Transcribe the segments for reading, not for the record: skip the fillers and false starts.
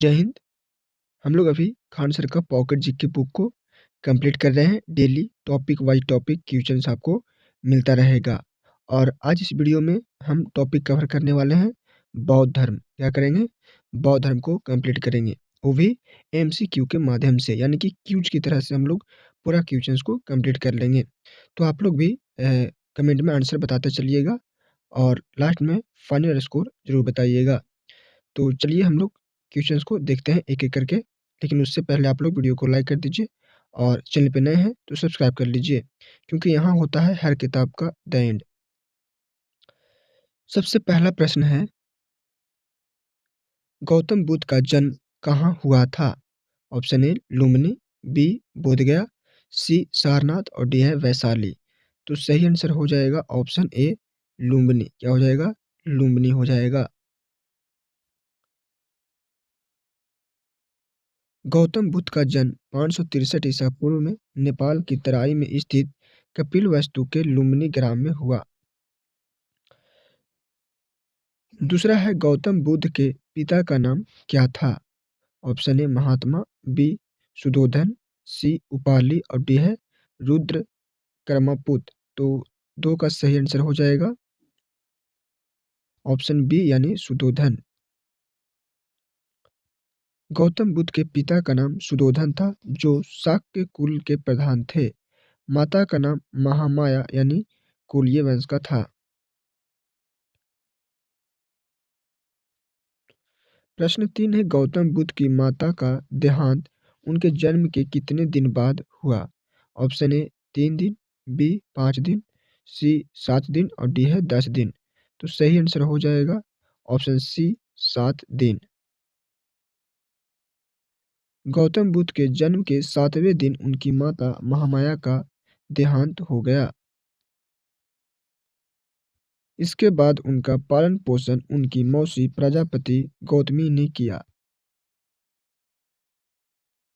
जय हिंद। हम लोग अभी खान सर का पॉकेट जीके बुक को कंप्लीट कर रहे हैं। Daily topic wise topic questions आपको मिलता रहेगा। और आज इस वीडियो में हम टॉपिक कवर करने वाले हैं बौद्ध धर्म। क्या करेंगे? बौद्ध धर्म को कंप्लीट करेंगे, वो भी एमसीक्यू के माध्यम से, यानी कि क्यूज की तरह से हम लोग पूरा क्वेश्चंस को कंप्लीट कर लेंगे। तो आप लोग भी कमेंट में आंसर बताते चलिएगा और लास्ट में फाइनल स्कोर जरूर बताइएगा। तो चलिए हम लोग क्वेश्चंस को देखते हैं एक-एक करके। लेकिन उससे पहले आप लोग वीडियो को लाइक कर दीजिए और चैनल पे नए हैं तो सब्सक्राइब कर लीजिए, क्योंकि यहाँ होता है हर किताब का द एंड। सबसे पहला प्रश्न है, गौतम बुद्ध का जन्म कहाँ हुआ था? Option A Lumbini, B Bodh Gaya, C Sarnath और डी है वैशाली। तो सही आंसर हो जाएगा ऑप्शन ए लुम्बिनी। क्या हो जाएगा? लुम्बिनी हो जाएगा। गौतम बुद्ध का जन्म 563 ईसा पूर्व में नेपाल की तराई में स्थित कपिलवस्तु के लुम्बिनी ग्राम में हुआ। दूसरा है, गौतम बुद्ध के पिता का नाम क्या था? ऑप्शन ए महात्मा, बी सुधोधन, सी उपाली और डी है रुद्र कर्मपुत्र। तो दो का सही आंसर हो जाएगा ऑप्शन बी यानी सुधोधन। गौतम बुद्ध के पिता का नाम सुधोधन था, जो शाक्य कुल के प्रधान थे। माता का नाम महामाया यानी कुलीय वंश का था। प्रश्न 3 है, गौतम बुद्ध की माता का देहांत उनके जन्म के कितने दिन बाद हुआ? ऑप्शन ए 3 दिन, बी 5 दिन, सी 7 दिन और डी है 10 दिन। तो सही आंसर हो जाएगा ऑप्शन सी 7 दिन। गौतम बुद्ध के जन्म के 7वें दिन उनकी माता महामाया का देहांत हो गया। इसके बाद उनका पालन पोषण उनकी मौसी प्रजापति गौतमी ने किया।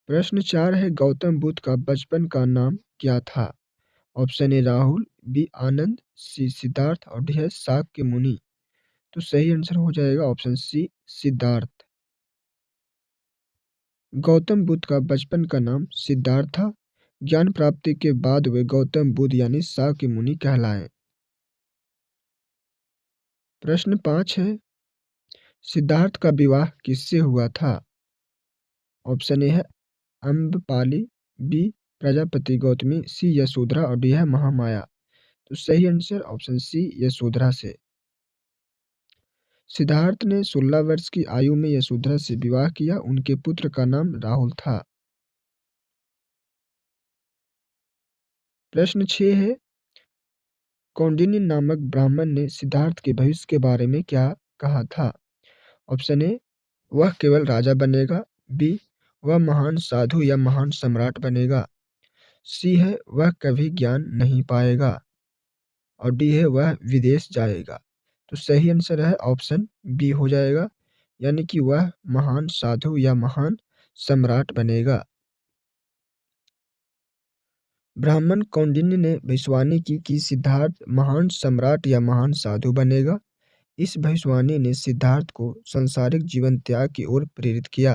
प्रश्न 4 है, गौतम बुद्ध का बचपन का नाम क्या था? ऑप्शन ए राहुल, बी आनंद, सी सिद्धार्थ और डी है शाक्य मुनि। तो सही आंसर हो जाएगा ऑप्शन सी सिद्धार्थ। गौतम बुद्ध का बचपन का नाम सिद्धार्थ था। ज्ञान प्राप्ति के बाद वे गौतम बुद्ध यानी शाक्य मुनि कहलाए। प्रश्न 5 है, सिद्धार्थ का विवाह किससे हुआ था? ऑप्शन ए है अम्बपाली, बी प्रजापति गौतमी, सी यशोधरा और डी है महामाया। तो सही आंसर ऑप्शन सी यशोधरा से। सिद्धार्थ ने 16 वर्ष की आयु में यशोधरा से विवाह किया। उनके पुत्र का नाम राहुल था। प्रश्न 6 है, कौंडिन्य नामक ब्राह्मण ने सिद्धार्थ के भविष्य के बारे में क्या कहा था? ऑप्शन ए वह केवल राजा बनेगा, बी वह महान साधु या महान सम्राट बनेगा, सी है वह कभी ज्ञान नहीं पाएगा और डी है वह विदेश जाएगा। तो सही आंसर है ऑप्शन बी हो जाएगा, यानी कि वह महान साधु या महान सम्राट बनेगा। ब्राह्मण कौंडिन्य ने भविष्यवाणी की कि सिद्धार्थ महान सम्राट या महान साधु बनेगा। इस भविष्यवाणी ने सिद्धार्थ को सांसारिक जीवन त्याग की ओर प्रेरित किया।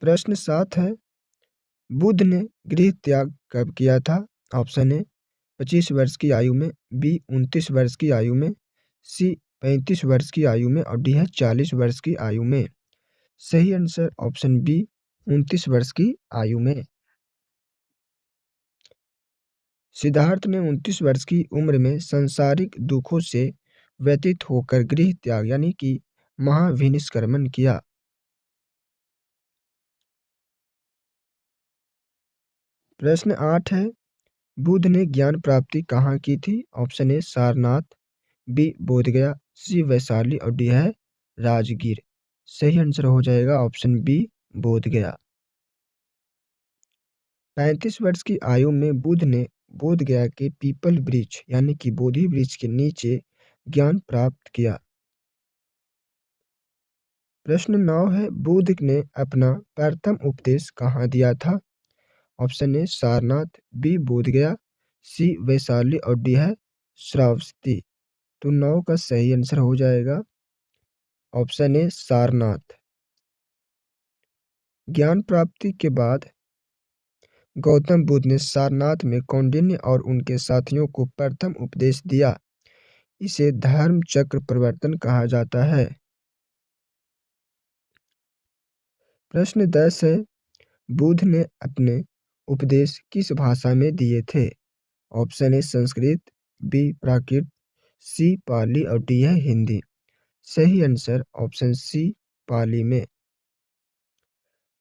प्रश्न 7 है, बुद्ध ने गृह त्याग कब किया था? ऑप्शन ए 25 वर्ष की आयु में, बी 29 वर्ष की आयु में, सी 35 वर्ष की आयु में और डी है 40 वर्ष की आयु में। सही आंसर ऑप्शन बी 29 वर्ष की आयु में। सिद्धार्थ ने 29 वर्ष की उम्र में सांसारिक दुखों से व्यतीत होकर गृह त्याग यानी कि महाविनिष्क्रमण किया। प्रश्न 8 है, बुद्ध ने ज्ञान प्राप्ति कहाँ की थी? Option A Sarnath, B Bodh Gaya, C Vaishali और डी है राजगीर। सही आंसर हो जाएगा ऑप्शन बी बोधगया। 35 वर्ष की आयु में बुद्ध ने बोधगया के पीपल वृक्ष यानी कि बोधि वृक्ष के नीचे ज्ञान प्राप्त किया। प्रश्न 9 है, बुद्ध ने अपना प्रथम उपदेश कहाँ दिया था? Option A Sarnath, B Bodh Gaya, C Vaishali और डी है श्रावस्ती। तो 9 का सही आंसर हो जाएगा ऑप्शन ए सारनाथ। ज्ञान प्राप्ति के बाद गौतम बुद्ध ने सारनाथ में कौंडिन्य और उनके साथियों को प्रथम उपदेश दिया। इसे धर्म चक्र प्रवर्तन कहा जाता है। प्रश्न 10 है, बुद्ध ने अपने उपदेश किस भाषा में दिए थे? ऑप्शन ए संस्कृत, बी प्राकृत, सी पाली और डी है हिंदी। सही आंसर ऑप्शन सी पाली में।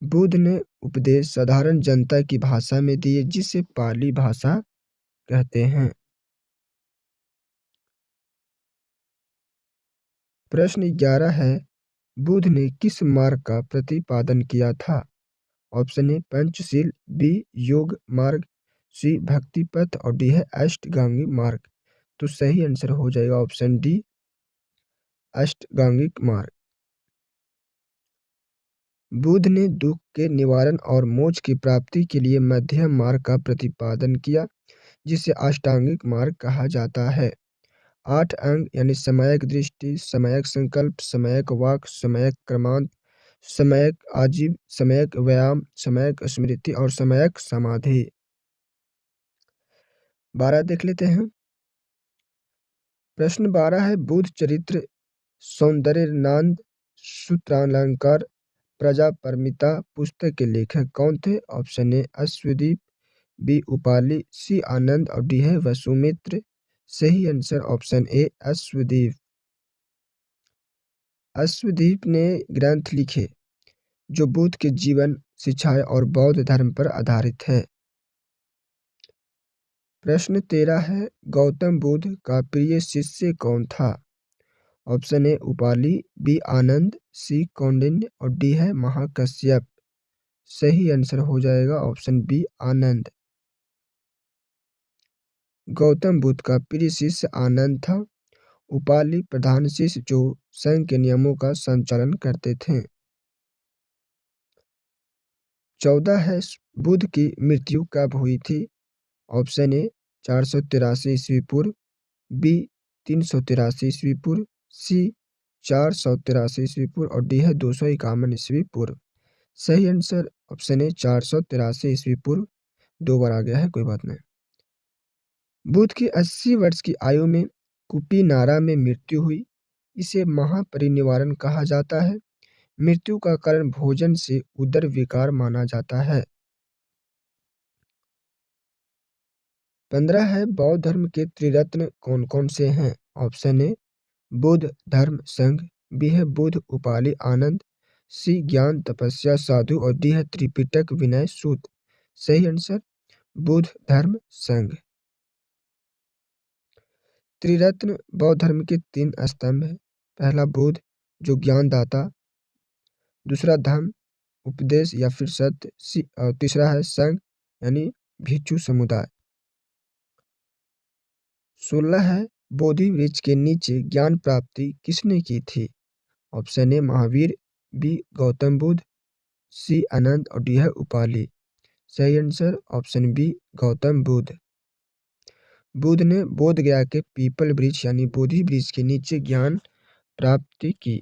बुद्ध ने उपदेश साधारण जनता की भाषा में दिए जिसे पाली भाषा कहते हैं। प्रश्न 11 है, बुद्ध ने किस मार्ग का प्रतिपादन किया था? ऑप्शन ए पंचशील, बी योग मार्ग, सी भक्ति पथ और डी है अष्टगांगी मार्ग। तो सही आंसर हो जाएगा ऑप्शन डी अष्टगांगिक मार्ग। बुद्ध ने दुख के निवारण और मोक्ष की प्राप्ति के लिए मध्यम मार्ग का प्रतिपादन किया जिसे अष्टांगिक मार्ग कहा जाता है। 8 अंग यानी सम्यक दृष्टि, सम्यक संकल्प, सम्यक वाक, सम्यक कर्मांत, सम्यक आजीव, सम्यक व्यायाम, सम्यक स्मृति और सम्यक समाधि। 12 देख लेते हैं। प्रश्न 12 है, बुद्ध चरित्र, सौंदर्यनाद, सूत्रालंकार, प्रजापरमिता पुस्तक के लेखक कौन थे? ऑप्शन ए अश्वदीप, बी उपाली, सी आनंद और डी है वसुमित्र। सही आंसर ऑप्शन ए अश्वदीप। अश्वदीप ने ग्रंथ लिखे जो बुद्ध के जीवन, शिक्षाएं और बौद्ध धर्म पर आधारित है। प्रश्न 13 है, गौतम बुद्ध का प्रिय शिष्य कौन था? ऑप्शन ए उपाली, बी आनंद, सी कौंडिन्य और डी है महाकश्यप। सही आंसर हो जाएगा ऑप्शन बी आनंद। गौतम बुद्ध का प्रिय शिष्य आनंद था। उपाली प्रधान शिष्य जो संघ के नियमों का संचालन करते थे। 14 है, बुद्ध की मृत्यु कब हुई थी? ऑप्शन ए 483 ईस्वी पूर्व, बी 383 ईस्वी पूर्व, सी 483 ईस्वी पूर्व और डी है 251 ईस्वी पूर्व। सही आंसर ऑप्शन ए 483 ईस्वी पूर्व। 2 बार आ गया है, कोई बात नहीं। बुद्ध की 80 वर्ष की आयु में कुपीनारा में मृत्यु हुई। इसे महापरिनिर्वाण कहा जाता है। मृत्यु का कारण भोजन से उदर विकार माना जाता है। 15 है, बौद्ध धर्म के त्रिरत्न कौन कौन से हैं? ऑप्शन ए बुद्ध धर्म संघ, बी है बुद्ध उपाली आनंद, सी ज्ञान तपस्या साधु और डी है त्रिपिटक विनय सूत। सही आंसर बुद्ध धर्म संघ। त्रिरत्न बौद्ध धर्म के 3 स्तंभ है। पहला बुद्ध जो ज्ञानदाता, दूसरा धर्म उपदेश या फिर सत्य, और तीसरा है संघ यानी भिक्षु समुदाय। 16 है, बोधि वृक्ष के नीचे ज्ञान प्राप्ति किसने की थी? Option A Mahavir, B Gautam Buddha, C Anand और डी है उपाली। सही answer option B Gautam Buddha. Buddha ने बोध गया के पीपल वृक्ष यानी बोधि वृक्ष के नीचे ज्ञान प्राप्ति की।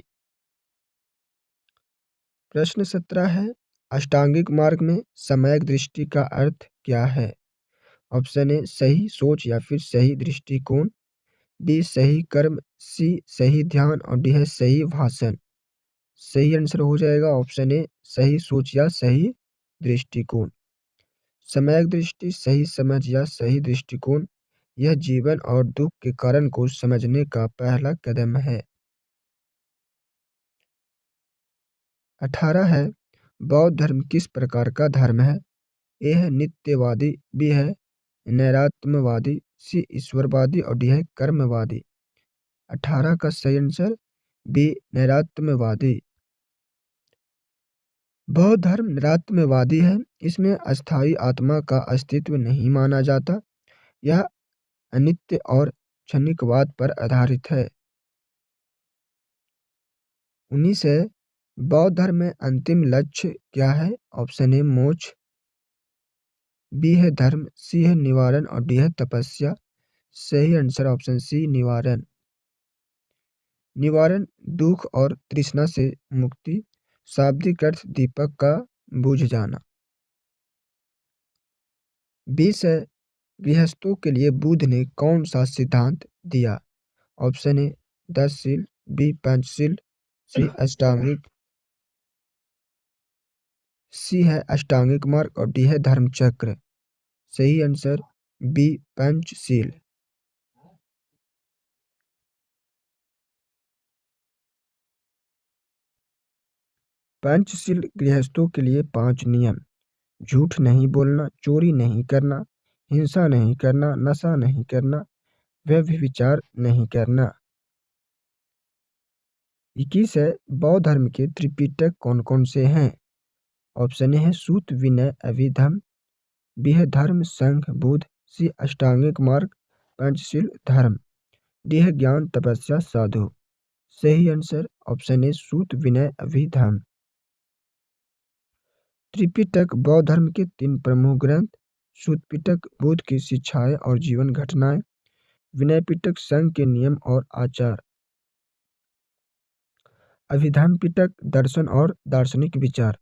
प्रश्न 17 है, अष्टांगिक मार्ग में सम्यक दृष्टि का अर्थ क्या है? ऑप्शन ए सही सोच या फिर सही दृष्टिकोण, बी सही कर्म, सी सही ध्यान और डी है सही भाषण। सही आंसर हो जाएगा ऑप्शन ए सही सोच या सही दृष्टिकोण। सम्यक दृष्टि, सही समझ या सही दृष्टिकोण यह जीवन और दुख के कारण को समझने का पहला कदम है। 18 है, बौद्ध धर्म किस प्रकार का धर्म है? ए है नित्यवादी, बी है नैरात्यमवादी, सी ईश्वरवादी और डी है कर्मवादी। 18 का सही आंसर बी नैरात्यमवादी। बौद्ध धर्म नैरात्यमवादी है। इसमें अस्थायी आत्मा का अस्तित्व नहीं माना जाता। यह अनित्य और क्षणिकवाद पर आधारित है। 19 है, बौद्ध धर्म में अंतिम लक्ष्य क्या है? ऑप्शन ए मोक्ष, बी है धर्म, सी है निवारण और डी है तपस्या। सही आंसर ऑप्शन सी निवारण। निवारण, दुख और तृष्णा से मुक्ति। शाब्दिक अर्थ दीपक का बुझ जाना। 20 है, गृहस्थों के लिए बुद्ध ने कौन सा सिद्धांत दिया? ऑप्शन ए 10 शील, बी पंचशील, सी है अष्टांगिक मार्ग और डी है धर्म चक्र। सही आंसर बी पंचशील। पंचशील गृहस्थों के लिए 5 नियम: झूठ नहीं बोलना, चोरी नहीं करना, हिंसा नहीं करना, नशा नहीं करना, व्यभिचार नहीं करना। 21 है, बौद्ध धर्म के त्रिपिटक कौन कौन से हैं? ऑप्शन ए है सूत, विनय, अभिधम, बी है धर्म, संघ, बुद्ध, सी अष्टांगिक मार्ग, पंचशील, धर्म, डी है ज्ञान, तपस्या, साधु। सही आंसर ऑप्शन ए सूत, विनय, अभिधम। त्रिपिटक बौद्ध धर्म के 3 प्रमुख ग्रंथ। सूत पिटक बुद्ध की शिक्षाएं और जीवन घटनाएं। विनय पिटक संघ के नियम और आचार। अभिधम पिटक दर्शन और दार्शनिक विचार।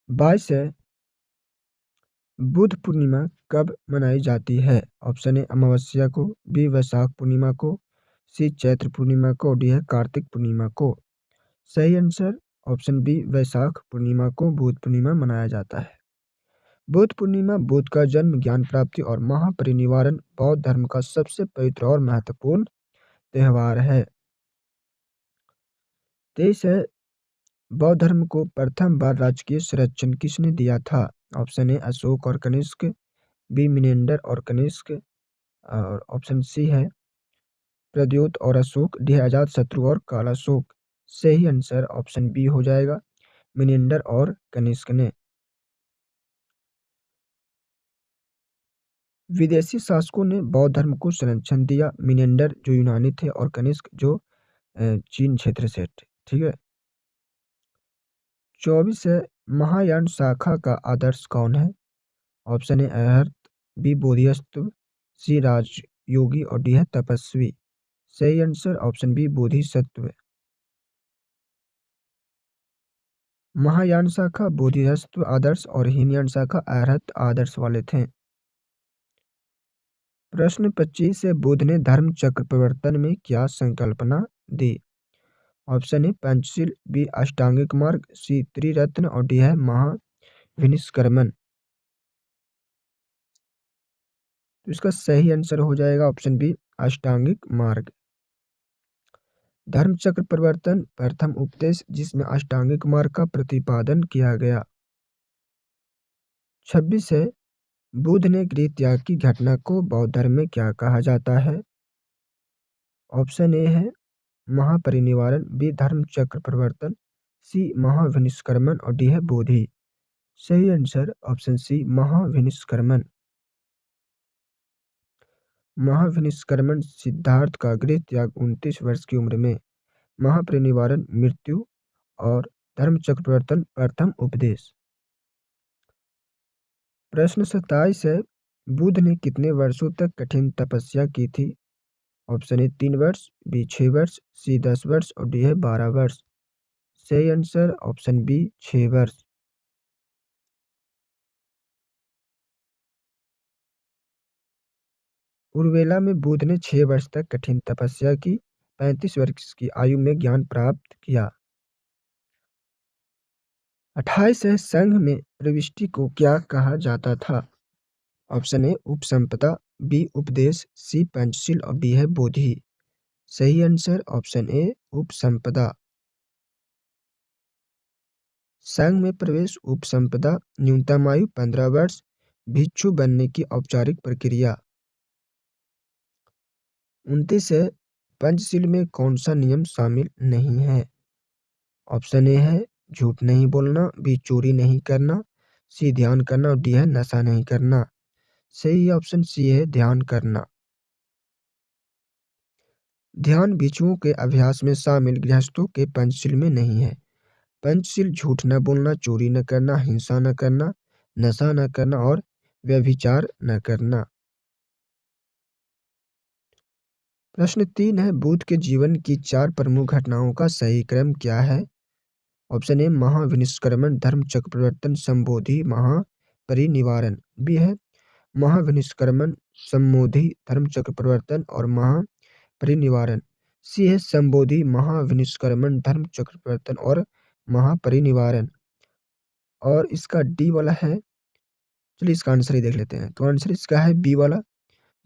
22 है, बुद्ध पूर्णिमा कब मनाई जाती है? ऑप्शन ए अमावस्या को, बी वैशाख पूर्णिमा को, सी चैत्र पूर्णिमा को, डी है कार्तिक पूर्णिमा को। सही answer option B Vaishakh Purnima को बुद्ध पूर्णिमा मनाया जाता है। बुद्ध पूर्णिमा बुद्ध का जन्म, ज्ञान प्राप्ति और महापरिनिर्वाण बौद्ध धर्म का सबसे पवित्र और महत्वपूर्ण त्यौहार है। 23 है, बौद्ध धर्म को प्रथम बार राजकीय संरक्षण किसने दिया था? ऑप्शन ए अशोक और कनिष्क, बी मिनेंडर और कनिष्क, और ऑप्शन सी है प्रद्योत और अशोक, डी अजात शत्रु और कालाशोक। सही आंसर ऑप्शन बी हो जाएगा, मिनेंडर और कनिष्क ने। विदेशी शासकों ने बौद्ध धर्म को संरक्षण दिया। मिनेंडर जो यूनानी थे और कनिष्क जो चीन क्षेत्र से थे। ठीक है। 24 है, महायान शाखा का आदर्श कौन है? Option A arhat, B bodhisattva, C राजयोगी और डी है तपस्वी। सही answer option B bodhisattva. Mahayana शाखा बोधिसत्व आदर्श और हीनयान शाखा अरहत आदर्श वाले थे। प्रश्न 25 से बुद्ध ने धर्म चक्र प्रवर्तन में क्या संकल्पना दी? ऑप्शन ए पंचशील, बी अष्टांगिक मार्ग, सी त्रिरत्न और डी है महाविनिष्क्रमण। तो इसका सही आंसर हो जाएगा ऑप्शन बी अष्टांगिक मार्ग। धर्म चक्र प्रवर्तन प्रथम उपदेश जिसमें अष्टांगिक मार्ग का प्रतिपादन किया गया। 26 है, बुद्ध ने गृह त्याग की घटना को बौद्ध धर्म में क्या कहा जाता है? ऑप्शन ए है महापरिनिर्वाण, बी धर्म चक्र प्रवर्तन, सी महाविनिष्क्रमण और डी है बोधि। सही आंसर ऑप्शन सी महाविनिष्क्रमण। महाविनिष्क्रमण सिद्धार्थ का गृह त्याग 29 वर्ष की उम्र में, महापरिनिर्वाण मृत्यु और धर्म चक्र प्रवर्तन प्रथम उपदेश। प्रश्न 27 है, बुद्ध ने कितने वर्षों तक कठिन तपस्या की थी? ऑप्शन ए 3 वर्ष, बी 6 वर्ष, सी 10 वर्ष और डी है 12 वर्ष। सही आंसर ऑप्शन बी 6 वर्ष। उर्वेला में बुद्ध ने 6 वर्ष तक कठिन तपस्या की, 35 वर्ष की आयु में ज्ञान प्राप्त किया। 28 है, संघ में प्रविष्टि को क्या कहा जाता था? ऑप्शन ए उपसंपदा, बी उपदेश, सी पंचशील और डी है बोधि। सही आंसर ऑप्शन ए उपसंपदा। संघ में प्रवेश उपसंपदा, न्यूनतम आयु 15 वर्ष, भिक्षु बनने की औपचारिक प्रक्रिया। 29 है, पंचशील में कौन सा नियम शामिल नहीं है? ऑप्शन ए है झूठ नहीं बोलना, बी चोरी नहीं करना, सी ध्यान करना और डी है नशा नहीं करना। सही ऑप्शन सी है ध्यान करना। ध्यान भिक्षुओं के अभ्यास में शामिल, गृहस्थों के पंचशील में नहीं है। पंचशील झूठ न बोलना, चोरी न करना, हिंसा न करना, नशा न करना और व्यभिचार न करना। प्रश्न 3 है, बुद्ध के जीवन की 4 प्रमुख घटनाओं का सही क्रम क्या है? ऑप्शन ए महाविनिष्क्रमण, धर्म चक्र परिवर्तन, संबोधि, महापरिनिवारण। बी है महाविनिष्क्रमण, संबोधि, धर्म चक्र परिवर्तन और महापरिनिवारण। सी है संबोधि, महाविनिष्क्रमण, धर्म चक्र परिवर्तन और महापरिनिवारण। और इसका डी वाला है, चलिए इसका आंसर ही देख लेते हैं। तो आंसर इसका है बी वाला,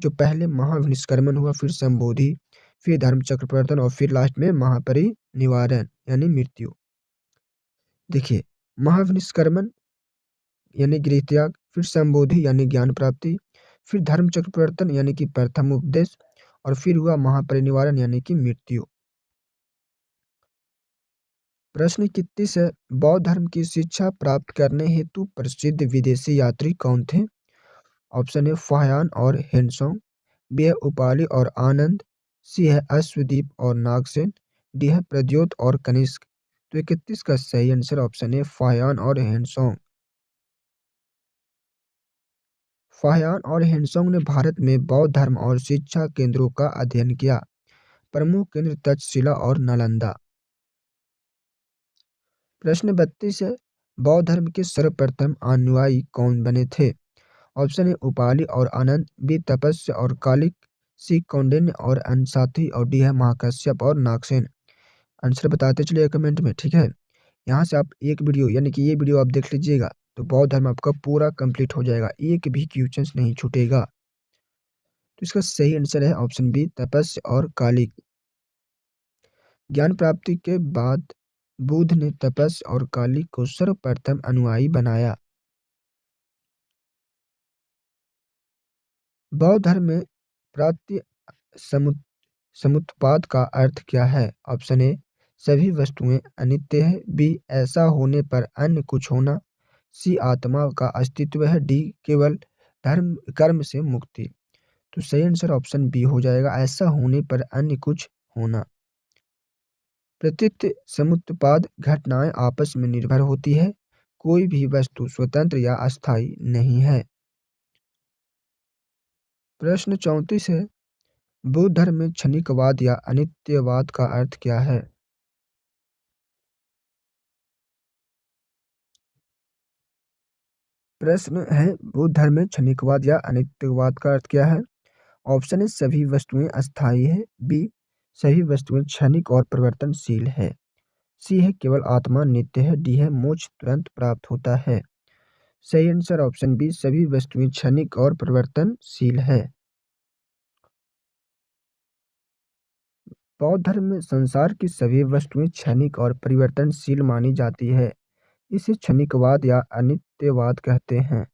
जो पहले महाविनिष्क्रमण हुआ, फिर संबोधि, फिर धर्म चक्र परिवर्तन और फिर लास्ट में महापरिनिवारण यानी मृत्यु। देखिए, महाविनिष्क्रमण यानी गृह त्याग, फिर संबोधि यानी ज्ञान प्राप्ति, फिर धर्म चक्र परिवर्तन यानी कि प्रथम उपदेश और फिर हुआ महापरिनिवारण यानी कि मृत्यु। प्रश्न 31 है, बौद्ध धर्म की शिक्षा प्राप्त करने हेतु प्रसिद्ध विदेशी यात्री कौन थे? ऑप्शन ए फाहियान और हेनसोंग, बी है उपाली और आनंद, सी है अश्वदीप और नागसेन, डी है प्रद्योत और कनिष्क। तो 31 का सही आंसर ऑप्शन ए फाहियान और हेनसोंग। फाहियान और हेनसोंग ने भारत में बौद्ध धर्म और शिक्षा केंद्रों का अध्ययन किया। प्रमुख केंद्र तक्षशिला और नालंदा। प्रश्न 32 है, बौद्ध धर्म के सर्वप्रथम अनुयायी कौन बने थे? ऑप्शन ए उपाली और आनंद, बी तपस्या और कालिक, सी कौंडिन्य और अनसाथी और डी है महाकश्यप और नागसेन। आंसर बताते चलिए कमेंट में, ठीक है। यहाँ से आप एक वीडियो यानी कि ये वीडियो आप देख लीजिएगा तो बौद्ध धर्म आपका पूरा कंप्लीट हो जाएगा, एक भी क्वेश्चन नहीं छूटेगा। तो इसका सही आंसर है ऑप्शन बी तपस्या और कालिक। ज्ञान प्राप्ति के बाद बुद्ध ने तपस्या और कालिक को सर्वप्रथम अनुयायी बनाया। बौद्ध धर्म में प्राप्ति समुत्पाद का अर्थ क्या है? ऑप्शन ए सभी वस्तुएं अनित्य है, बी ऐसा होने पर अन्य कुछ होना, सी आत्मा का अस्तित्व है, डी केवल धर्म कर्म से मुक्ति। तो सही आंसर ऑप्शन बी हो जाएगा, ऐसा होने पर अन्य कुछ होना। प्रतीत समुत्पाद घटनाएं आपस में निर्भर होती है, कोई भी वस्तु स्वतंत्र या अस्थायी नहीं है। प्रश्न 34 है, बुद्ध धर्म में क्षणिकवाद या अनित्यवाद का अर्थ क्या है? प्रश्न है, बुद्ध धर्म में क्षणिकवाद या अनित्यवाद का अर्थ क्या है? ऑप्शन है सभी वस्तुएं अस्थायी है, बी सभी वस्तुएं क्षणिक और परिवर्तनशील है, सी है केवल आत्मा नित्य है, डी है मोक्ष तुरंत प्राप्त होता है। सही आंसर ऑप्शन बी सभी वस्तुएं क्षणिक और परिवर्तनशील है। बौद्ध धर्म में संसार की सभी वस्तुएं क्षणिक और परिवर्तनशील मानी जाती है, इसे क्षणिकवाद या अनित्यवाद कहते हैं।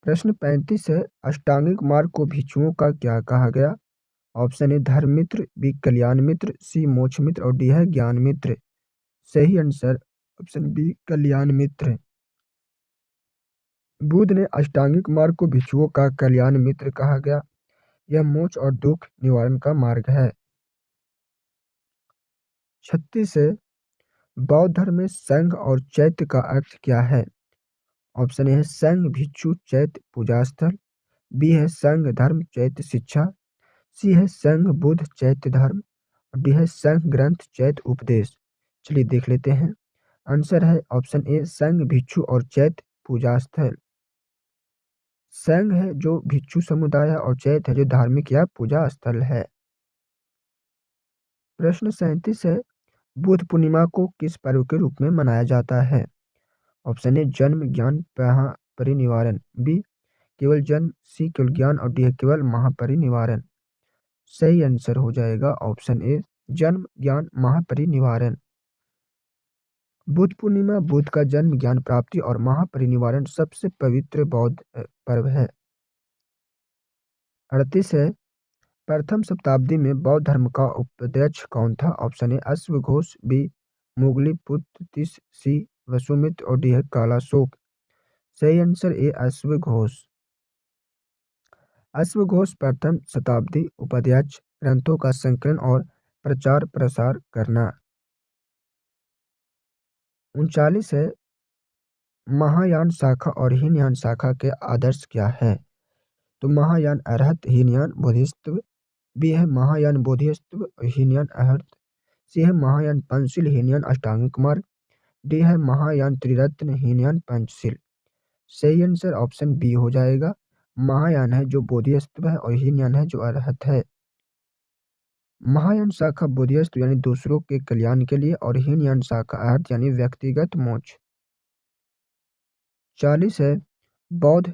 प्रश्न 35 है, अष्टांगिक मार्ग को भिक्षुओं का क्या कहा गया? ऑप्शन ए धर्म मित्र, बी कल्याण मित्र, सी मोक्ष मित्र और डी है ज्ञान मित्र। सही आंसर ऑप्शन बी कल्याण मित्र। बुद्ध ने अष्टांगिक मार्ग को भिक्षुओं का कल्याण मित्र कहा गया। यह मोक्ष और दुख निवारण का मार्ग है। 36 है, बौद्ध धर्म में संघ और चैत्य का अर्थ क्या है? ऑप्शन ए है संघ भिक्षु चैत्य पूजा स्थल, बी है संघ धर्म चैत्य शिक्षा, सी है संघ बुद्ध चैत्य धर्म और डी है संघ ग्रंथ चैत्य उपदेश। चलिए देख लेते हैं। आंसर है ऑप्शन ए संघ भिक्षु और चैत्य पूजा स्थल। संघ है जो भिक्षु समुदाय है और चैत्य है जो धार्मिक या पूजा स्थल है। प्रश्न 37 है, बुद्ध पूर्णिमा को किस पर्व के रूप में मनाया जाता है? ऑप्शन ए जन्म, ज्ञान, परिनिवारण, बी केवल जन्म, सी केवल ज्ञान और डी है केवल महापरिनिवारण। सही आंसर हो जाएगा ऑप्शन ए जन्म, ज्ञान, महापरिनिवारण। बुद्ध पूर्णिमा बुद्ध का जन्म, ज्ञान प्राप्ति और महापरिनिवारण सबसे पवित्र बौद्ध पर्व है। 38 है, प्रथम शताब्दी में बौद्ध धर्म का उपदेश कौन था? ऑप्शन ए अश्वघोष, बी मोगली सी वसुमित्र और डी है कालाशोक। सही आंसर ए अश्वघोष। अश्वघोष प्रथम शताब्दी उपाध्याय ग्रंथों का संकलन और प्रचार प्रसार करना। 39 है, महायान शाखा और हीनयान शाखा के आदर्श क्या है? तो महायान अरहत हीनयान बोधिसत्व। बी है महायान बोधिसत्व हीनयान अरहत। सी है महायान पंचशील हीनयान अष्टांगिक मार्ग। डी है महायान त्रिरत्न हीनयान पंचशील। सही आंसर ऑप्शन बी हो जाएगा। महायान है जो बोधिसत्व है और हीनयान है जो अरहत है। महायान शाखा बोधिसत्व यानी दूसरों के कल्याण के लिए और हीनयान शाखा अरहत यानी व्यक्तिगत मोक्ष। 40 है बौद्ध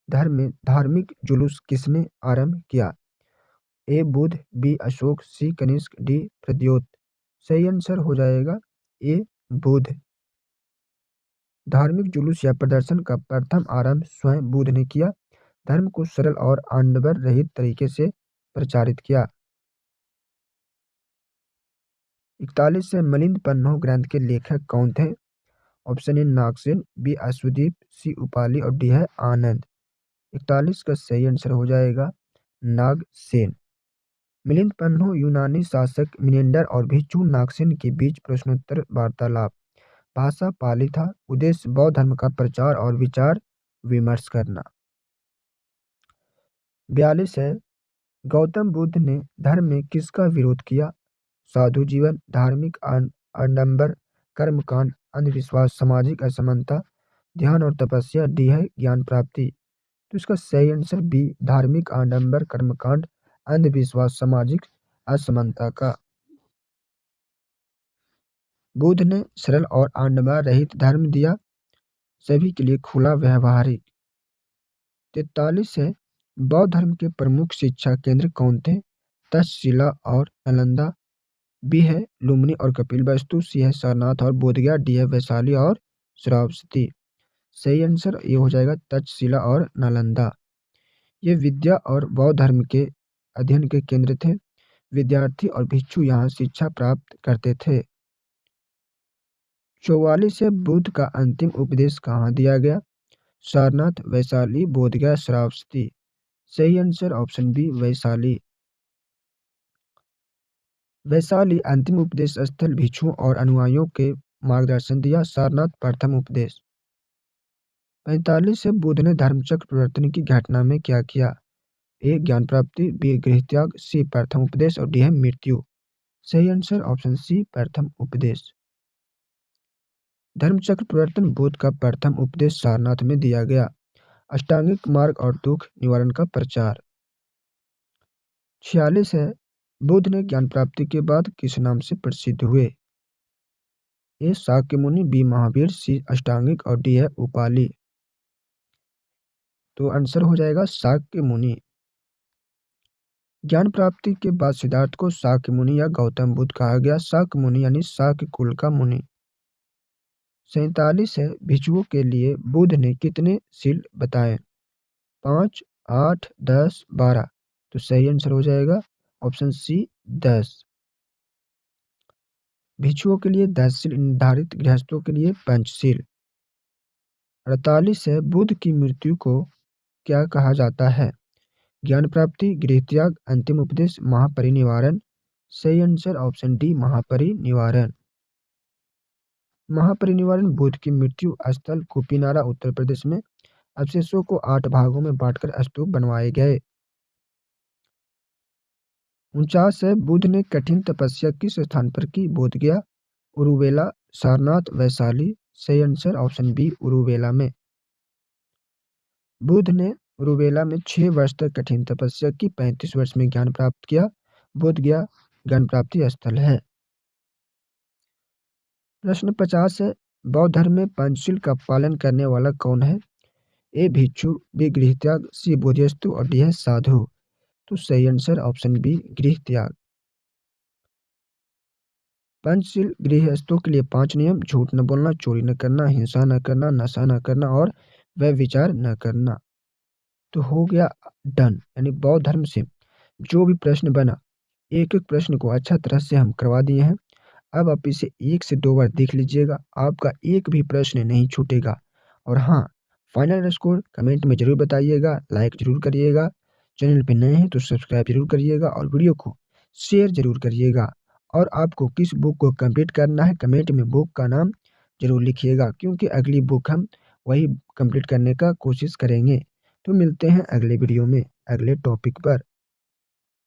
धर्म में धार्मिक जुलूस किसने आरंभ किया? ए बुद्ध, बी अशोक, सी कनिष्क, डी प्रद्योत। सही आंसर हो जाएगा ए बुद्ध। धार्मिक जुलूस या प्रदर्शन का प्रथम आरंभ स्वयं बुद्ध ने किया। धर्म को सरल और आडंबर रहित तरीके से प्रचारित किया। 41 से मिलिंद पन्हो ग्रंथ के लेखक कौन थे? ऑप्शन ए नागसेन, बी अश्वदीप, सी उपाली और डी है आनंद। 41 का सही आंसर हो जाएगा नागसेन। मिलिंद पन्हो यूनानी शासक मिनेंडर और भिक्षु नागसेन के बीच प्रश्नोत्तर वार्तालाप। भाषा पाली था। उद्देश्य बौद्ध धर्म का प्रचार और विचार विमर्श करना। 42 है गौतम बुद्ध ने धर्म में किसका विरोध किया? साधु जीवन, धार्मिक आडंबर, कर्मकांड, अंधविश्वास, सामाजिक असमानता, ध्यान और तपस्या, डी है ज्ञान प्राप्ति। तो इसका सही आंसर बी धार्मिक आडंबर, कर्मकांड, अंधविश्वास, सामाजिक असमानता का। बुद्ध ने सरल और आडंबर रहित धर्म दिया, सभी के लिए खुला व्यवहारिक। 43 है बौद्ध धर्म के प्रमुख शिक्षा केंद्र कौन थे? तक्षशिला और नालंदा। बी है लुम्बिनी और कपिलवस्तु, सी है सारनाथ और बोधगया, डी है वैशाली और श्रावस्ती। सही आंसर ये हो जाएगा तक्षशिला और नालंदा। ये विद्या और बौद्ध धर्म के अध्ययन के केंद्र थे। विद्यार्थी और भिक्षु यहाँ शिक्षा प्राप्त करते थे। 44 से बुद्ध का अंतिम उपदेश कहाँ दिया गया? सारनाथ, वैशाली, बोधगया, श्रावस्ती। सही answer option B Vaishali. Vaishali अंतिम उपदेश स्थल भिक्षुओं और अनुयायियों के मार्गदर्शन दिया। सारनाथ प्रथम उपदेश। 45 से बुद्ध ने धर्मचक्र परिवर्तन की घटना में क्या किया? ए ज्ञान प्राप्ति, बी गृह त्याग, सी प्रथम उपदेश और डी है मृत्यु। सही आंसर ऑप्शन सी प्रथम उपदेश। धर्मचक्र परिवर्तन बुद्ध का प्रथम उपदेश सारनाथ में दिया गया। अष्टांगिक मार्ग और दुख निवारण का प्रचार। 46 है बुद्ध ने ज्ञान प्राप्ति के बाद किस नाम से प्रसिद्ध हुए? ए शाक्य मुनि, बी महावीर, सी अष्टांगिक और डी है उपाली। तो आंसर हो जाएगा शाक्य मुनि। ज्ञान प्राप्ति के बाद सिद्धार्थ को शाक्य मुनि या गौतम बुद्ध कहा गया। शाक्य मुनि यानी शाक्य कुल का मुनि। 47 है भिक्षुओं के लिए बुद्ध ने कितने शील बताए? 5, 8, 10, 12। तो सही आंसर हो जाएगा ऑप्शन सी 10। भिक्षुओं के लिए 10 शील निर्धारित, गृहस्थों के लिए पंचशील। 48 है बुद्ध की मृत्यु को क्या कहा जाता है? ज्ञान प्राप्ति, गृह त्याग, अंतिम उपदेश, महापरिनिर्वाण। सही आंसर ऑप्शन डी महापरिनिर्वाण। महापरिनिर्वाण बुद्ध की मृत्यु स्थल कुपीनारा उत्तर प्रदेश में। अवशेषों को 8 भागों में बांटकर स्तूप बनवाए गए। 49 है बुद्ध ने कठिन तपस्या किस स्थान पर की? बोधगया, उरुवेला, सारनाथ, वैशाली। सही आंसर ऑप्शन बी उरुवेला में। बुद्ध ने उरुवेला में 6 वर्ष तक कठिन तपस्या की। 35 वर्ष में ज्ञान प्राप्त किया। बोधगया ज्ञान प्राप्ति स्थल है। प्रश्न 50 है बौद्ध धर्म में पंचशील का पालन करने वाला कौन है? ए भिक्षु, बी गृह त्याग, सी बोधिसत्व और डी है साधु। तो सही आंसर ऑप्शन बी गृह त्याग। पंचशील गृहस्थों के लिए 5 नियम: झूठ न बोलना, चोरी न करना, हिंसा न करना, नशा न करना और व्यभिचार न करना। तो हो गया डन। यानी बौद्ध धर्म से जो भी प्रश्न बना एक एक प्रश्न को अच्छा तरह से हम करवा दिए हैं। अब आप इसे 1 से 2 बार देख लीजिएगा, आपका एक भी प्रश्न नहीं छूटेगा। और हाँ, फाइनल स्कोर कमेंट में जरूर बताइएगा, लाइक जरूर करिएगा, चैनल पे नए हैं तो सब्सक्राइब जरूर करिएगा और वीडियो को शेयर जरूर करिएगा। और आपको किस बुक को कंप्लीट करना है कमेंट में बुक का नाम जरूर लिखिएगा, क्योंकि अगली बुक हम वही कंप्लीट करने का कोशिश करेंगे। तो मिलते हैं अगले वीडियो में, अगले टॉपिक पर।